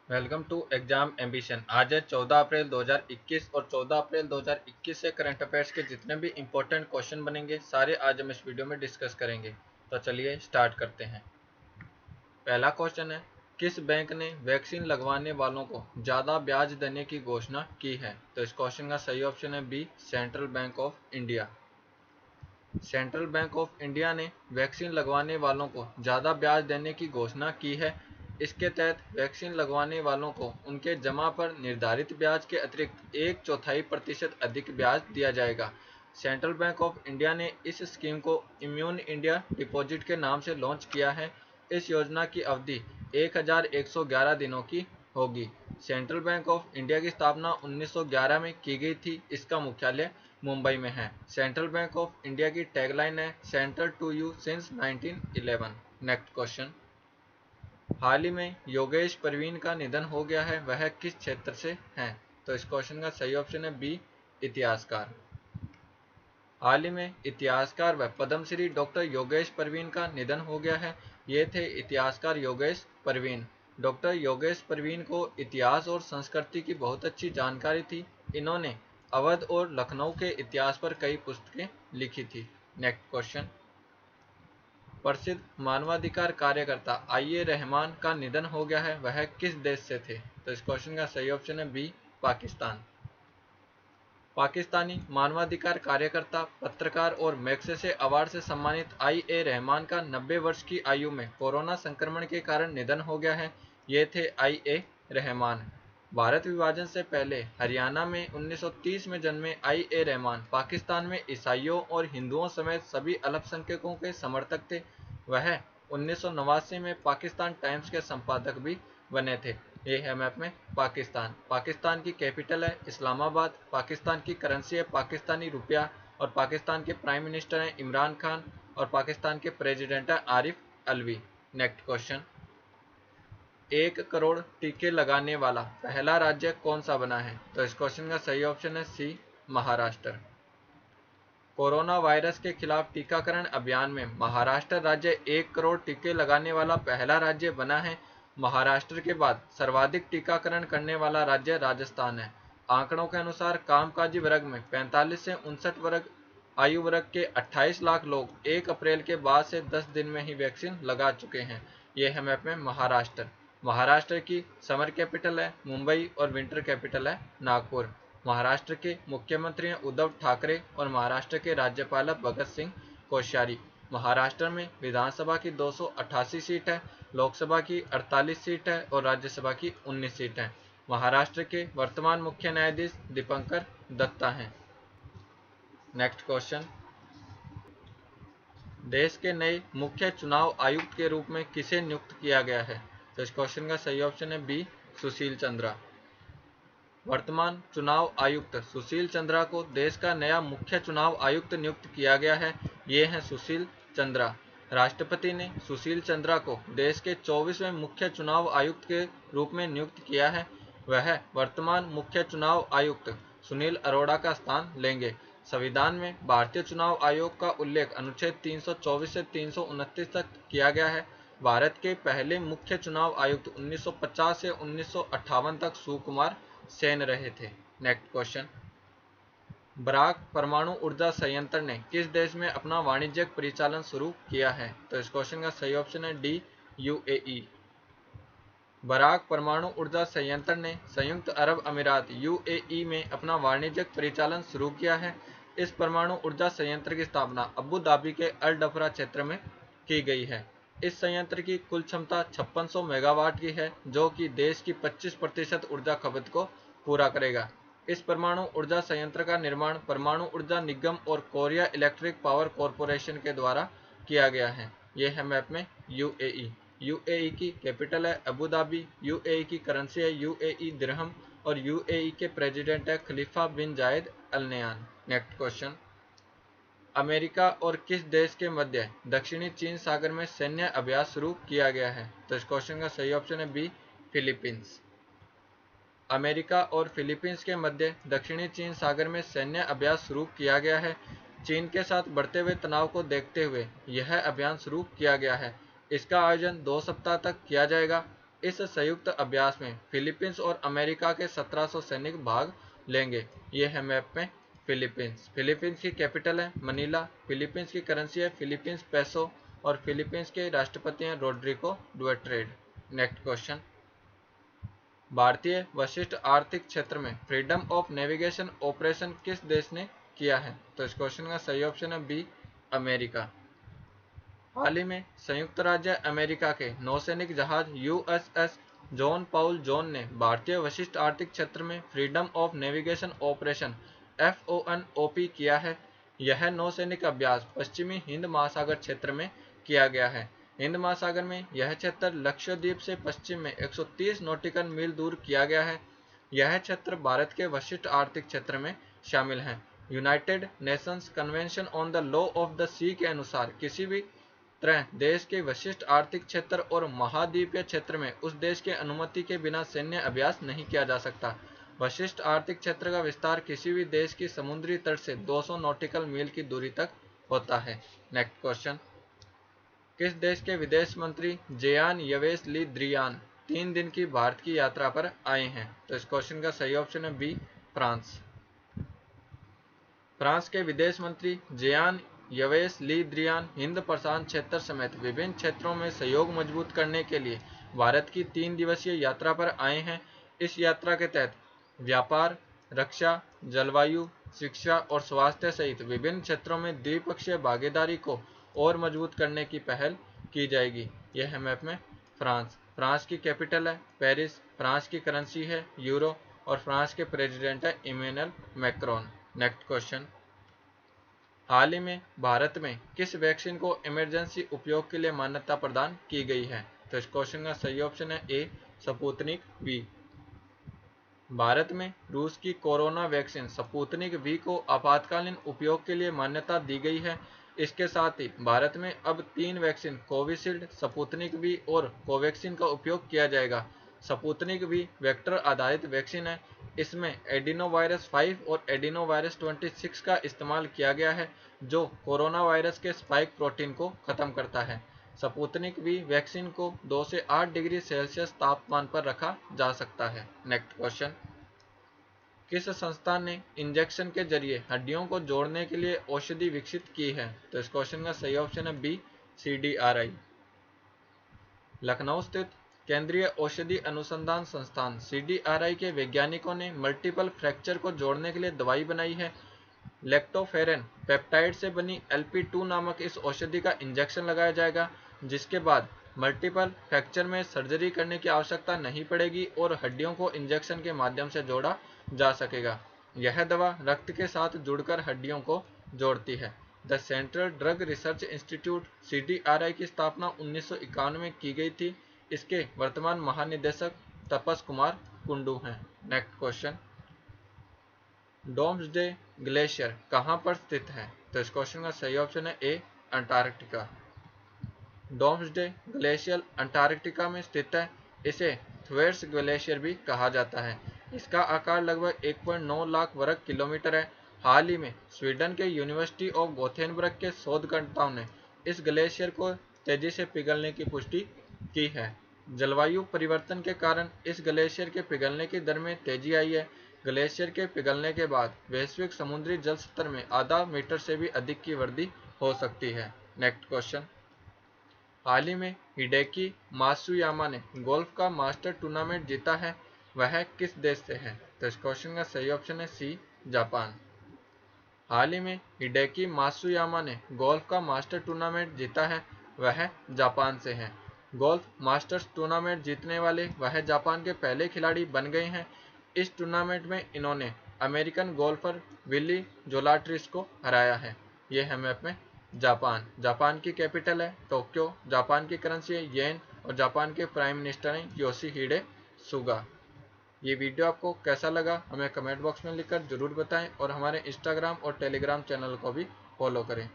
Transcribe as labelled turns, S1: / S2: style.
S1: Welcome to exam ambition. आज है 14 अप्रैल 2021 और 14 अप्रैल 2021 से करंट अफेयर्स के जितने भी इंपॉर्टेंट क्वेश्चन बनेंगे सारे आज हम इस वीडियो में डिस्कस करेंगे। तो चलिए स्टार्ट करते हैं। पहला क्वेश्चन है, किस बैंक ने वैक्सीन लगवाने वालों को ज़्यादा ब्याज देने की घोषणा की है? तो इस क्वेश्चन का सही ऑप्शन है B, central bank of India. Central bank of India ने वैक्सीन लगवाने वालों को ज़्यादा ब्याज देने की घोषणा की है। इसके तहत वैक्सीन लगवाने वालों को उनके जमा पर निर्धारित ब्याज के अतिरिक्त 1/4% अधिक ब्याज दिया जाएगा। सेंट्रल बैंक ऑफ इंडिया ने इस स्कीम को इम्यून इंडिया डिपॉजिट के नाम से लॉन्च किया है। इस योजना की अवधि 1111 दिनों की होगी। सेंट्रल बैंक ऑफ इंडिया की स्थापना 1911 में की गई थी। इसका मुख्यालय मुंबई में है। सेंट्रल बैंक ऑफ इंडिया की टैगलाइन है centre to you since 1911। Next question, हाल ही में योगेश परवीन का निधन हो गया है, वह किस क्षेत्र से हैं? तो इस क्वेश्चन का सही ऑप्शन है बी, इतिहासकार। हाल ही में इतिहासकार व पद्मश्री डॉक्टर योगेश परवीन का निधन हो गया है। ये थे इतिहासकार योगेश परवीन। डॉक्टर योगेश परवीन को इतिहास और संस्कृति की बहुत अच्छी जानकारी थी। इन्होंने अवध और लखनऊ के इतिहास पर कई पुस्तकें लिखी थी। नेक्स्ट क्वेश्चन, प्रसिद्ध मानवाधिकार कार्यकर्ता आई ए रहमान का निधन हो गया है, वह किस देश से थे? तो इस क्वेश्चन का सही ऑप्शन है बी, पाकिस्तान। पाकिस्तानी मानवाधिकार कार्यकर्ता, पत्रकार और मैग्सेसे अवार्ड से सम्मानित आई ए रहमान का 90 वर्ष की आयु में कोरोना संक्रमण के कारण निधन हो गया है। ये थे आई ए रहमान। भारत विभाजन से पहले हरियाणा में 1930 में जन्मे आई ए रहमान पाकिस्तान में ईसाइयों और हिंदुओं समेत सभी अल्पसंख्यकों के समर्थक थे। वह 1989 में पाकिस्तान टाइम्स के संपादक भी बने थे। ये है मैप में पाकिस्तान। पाकिस्तान की कैपिटल है इस्लामाबाद। पाकिस्तान की करेंसी है पाकिस्तानी रुपया और पाकिस्तान के प्राइम मिनिस्टर हैं इमरान खान और पाकिस्तान के प्रेसिडेंट है आरिफ अलवी। नेक्स्ट क्वेश्चन, 1 करोड़ टीके लगाने वाला पहला राज्य कौन सा बना है? तो इस क्वेश्चन का सही ऑप्शन है सी, महाराष्ट्र। कोरोना वायरस के खिलाफ टीकाकरण अभियान में महाराष्ट्र राज्य 1 करोड़ टीके लगाने वाला पहला राज्य बना है। महाराष्ट्र के बाद सर्वाधिक टीकाकरण करने वाला राज्य राजस्थान है। आंकड़ों के अनुसार कामकाजी वर्ग में 45 से 59 वर्ग आयु वर्ग के 28 लाख लोग 1 अप्रैल के बाद से 10 दिन में ही वैक्सीन लगा चुके हैं। ये है मैप में महाराष्ट्र। महाराष्ट्र की समर कैपिटल है मुंबई और विंटर कैपिटल है नागपुर। महाराष्ट्र के मुख्यमंत्री हैं उद्धव ठाकरे और महाराष्ट्र के राज्यपाल भगत सिंह कोश्यारी। महाराष्ट्र में विधानसभा की 288 सीट है, लोकसभा की 48 सीट है और राज्यसभा की 19 सीट है। महाराष्ट्र के वर्तमान मुख्य न्यायाधीश दीपंकर दत्ता हैं। नेक्स्ट क्वेश्चन, देश के नए मुख्य चुनाव आयुक्त के रूप में किसे नियुक्त किया गया है? तो इस क्वेश्चन का सही ऑप्शन है बी, सुशील चंद्रा। वर्तमान चुनाव आयुक्त सुशील चंद्रा को देश का नया मुख्य चुनाव आयुक्त नियुक्त किया गया है। ये हैं सुशील चंद्रा। राष्ट्रपति ने सुशील चंद्रा को देश के 24वें मुख्य चुनाव आयुक्त के रूप में नियुक्त किया है। वह वर्तमान मुख्य चुनाव आयुक्त सुनील अरोड़ा का स्थान लेंगे। संविधान में भारतीय चुनाव आयोग का उल्लेख अनुच्छेद 324 से 329 तक किया गया है। भारत के पहले मुख्य चुनाव आयुक्त 1950 से 1958 तक सुकुमार सेन रहे थे। नेक्स्ट क्वेश्चन, बराक परमाणु ऊर्जा संयंत्र ने किस देश में अपना वाणिज्यिक परिचालन शुरू किया है? तो इस क्वेश्चन का सही ऑप्शन है डी, यूएई। बराक परमाणु ऊर्जा संयंत्र ने संयुक्त अरब अमीरात यूएई में अपना वाणिज्यिक परिचालन शुरू किया है। इस परमाणु ऊर्जा संयंत्र की स्थापना अबू धाबी के अल डफरा क्षेत्र में की गई है। इस संयंत्र की कुल क्षमता 5600 मेगावाट की है, जो कि देश की 25% ऊर्जा खपत को पूरा करेगा। इस परमाणु ऊर्जा संयंत्र का निर्माण परमाणु ऊर्जा निगम और कोरिया इलेक्ट्रिक पावर कॉरपोरेशन के द्वारा किया गया है। यह है मैप में यूएई। यूएई की कैपिटल है अबू धाबी। यूएई की करेंसी है यूएई दिरहम और यूएई के प्रेसिडेंट है खलीफा बिन जायद अल नयान। नेक्स्ट क्वेश्चन, अमेरिका और किस देश के मध्य दक्षिणी चीन सागर में सैन्य अभ्यास शुरू किया गया है? तो इस क्वेश्चन का सही ऑप्शन है बी, फिलीपींस। अमेरिका और फिलीपींस के मध्य दक्षिणी चीन सागर में सैन्य अभ्यास शुरू किया गया है। चीन के साथ बढ़ते हुए तनाव को देखते हुए यह अभियान शुरू किया गया है। इसका आयोजन 2 सप्ताह तक किया जाएगा। इस संयुक्त अभ्यास में फिलीपींस और अमेरिका के 1700 सैनिक भाग लेंगे। ये है मैप में फिलीपींस। फिलीपींस की कैपिटल है मनीला। फिलीपींस की करेंसी है फिलीपींस पेसो और फिलीपींस के राष्ट्रपति हैं रोड्रिगो डुटेर्टे। नेक्स्ट क्वेश्चन, भारतीय वशिष्ठ आर्थिक क्षेत्र में फ्रीडम ऑफ नेविगेशन ऑपरेशन किस देश ने किया है? तो इस क्वेश्चन का सही ऑप्शन है बी, अमेरिका। हाल ही में संयुक्त राज्य अमेरिका के नौसैनिक जहाज यूएसएस जॉन पॉल जॉन ने भारतीय वशिष्ठ आर्थिक क्षेत्र में freedom of navigation operation FONOP किया है। यह नौसैनिक अभ्यास पश्चिमी हिंद महासागर क्षेत्र में किया गया है। हिंद महासागर में यह क्षेत्र लक्षद्वीप से पश्चिम में 130 नॉटिकल मील दूर किया गया है। यह क्षेत्र भारत के वशिष्ठ आर्थिक क्षेत्र में शामिल है। United Nations Convention on the Law of the Sea के अनुसार किसी भी तरह देश के वशिष्ठ आर्थिक क्षेत्र और महाद्वीपीय क्षेत्र में उस देश के अनुमति के बिना सैन्य अभ्यास नहीं किया जा सकता। वशिष्ठ आर्थिक क्षेत्र का विस्तार किसी भी देश की समुद्री तट से 200 नॉटिकल मील की दूरी तक होता है। नेक्स्ट क्वेश्चन, किस देश के विदेश मंत्री जेयान यवेस ली द्रियान 3 दिन की भारत की यात्रा पर आए हैं? तो इस क्वेश्चन का सही ऑप्शन है बी, फ्रांस। फ्रांस के विदेश मंत्री जेयान यवेस ली द्रियान हिंद प्रशांत क्षेत्र समेत विभिन्न क्षेत्रों में सहयोग मजबूत करने के लिए भारत की 3 दिवसीय यात्रा पर आए हैं। इस यात्रा के तहत व्यापार, रक्षा, जलवायु, शिक्षा और स्वास्थ्य सहित विभिन्न क्षेत्रों में द्विपक्षीय भागीदारी को और मजबूत करने की पहल की जाएगी। यह है मैप में फ्रांस। फ्रांस की कैपिटल है पेरिस। फ्रांस की करेंसी है यूरो और फ्रांस के प्रेसिडेंट है इमैनुअल मैक्रोन। नेक्स्ट क्वेश्चन, हाल ही में भारत में किस वैक्सीन को इमरजेंसी उपयोग के लिए मान्यता प्रदान की गई है? तो इस क्वेश्चन का सही ऑप्शन है ए, स्पुतनिक वी। भारत में रूस की कोरोना वैक्सीन स्पुतनिक वी को आपातकालीन उपयोग के लिए मान्यता दी गई है। इसके साथ ही भारत में अब 3 वैक्सीन कोविशील्ड, स्पुतनिक वी और कोवैक्सीन का उपयोग किया जाएगा। स्पुतनिक वी वेक्टर आधारित वैक्सीन है। इसमें एडिनोवायरस 5 और एडिनोवायरस 26 का इस्तेमाल किया गया है जो कोरोना वायरस के स्पाइक प्रोटीन को खत्म करता है। स्पुतनिक वी वैक्सीन को 2 से 8 डिग्री सेल्सियस तापमान पर रखा जा सकता है। नेक्स्ट क्वेश्चन, किस संस्थान ने इंजेक्शन के जरिए हड्डियों को जोड़ने के लिए औषधि विकसित की है? तो इस क्वेश्चन का सही ऑप्शन है बी, CDRI। लखनऊ स्थित केंद्रीय औषधि अनुसंधान संस्थान CDRI के वैज्ञानिकों ने मल्टीपल फ्रैक्चर को जोड़ने के लिए दवाई बनाई है। लैक्टोफेरेन पेप्टाइड से बनी LP2 नामक इस औषधि का इंजेक्शन लगाया जाएगा, जिसके बाद मल्टीपल फ्रैक्चर में सर्जरी करने की आवश्यकता नहीं पड़ेगी और हड्डियों को इंजेक्शन के माध्यम से जोड़ा जा सकेगा। यह दवा रक्त के साथ जुड़कर हड्डियों को जोड़ती है। The central drug research institute CDRI की स्थापना 1951 में की गई थी। इसके वर्तमान महानिदेशक तपस कुमार कुंडू हैं। नेक्स्ट क्वेश्चन, डोम्सडे ग्लेशियर कहाँ पर स्थित है? तो इस क्वेश्चन का सही ऑप्शन है ए, अंटार्कटिका। डोम्सडे ग्लेशियर अंटार्कटिका में स्थित है। इसे थ्वेट्स ग्लेशियर भी कहा जाता है। इसका आकार लगभग 1.9 लाख वर्ग किलोमीटर है। हाल ही में स्वीडन के यूनिवर्सिटी ऑफ गोथेनबर्ग के शोधकर्ताओं ने इस ग्लेशियर को तेजी से पिघलने की पुष्टि की है। जलवायु परिवर्तन के कारण इस ग्लेशियर के पिघलने की दर में तेजी आई है। ग्लेशियर के पिघलने के बाद वैश्विक समुद्री जल स्तर में आधा मीटर से भी अधिक की वृद्धि हो सकती है। नेक्स्ट क्वेश्चन, हाल ही में हिडेकी मात्सुयामा ने गोल्फ का मास्टर टूर्नामेंट जीता है। वह किस देश से है? तो इस क्वेश्चन का सही ऑप्शन है सी, जापान। हाल ही में हिडेकी मात्सुयामा ने गोल्फ का मास्टर टूर्नामेंट जीता है। वह जापान से हैं। गोल्फ मास्टर्स टूर्नामेंट जीतने वाले वह जापान के पहले खिलाड़ी बन गए हैं। इस टूर्नामेंट में इन्होंने अमेरिकन गोल्फर विली जोलाट्रिस को हराया है। ये है मैप में जापान। जापान की कैपिटल है टोक्यो। जापान की करेंसी है येन और जापान के प्राइम मिनिस्टर हैं योशिहिडे सुगा। ये वीडियो आपको कैसा लगा हमें कमेंट बॉक्स में लिखकर जरूर बताएं और हमारे इंस्टाग्राम और टेलीग्राम चैनल को भी फॉलो करें।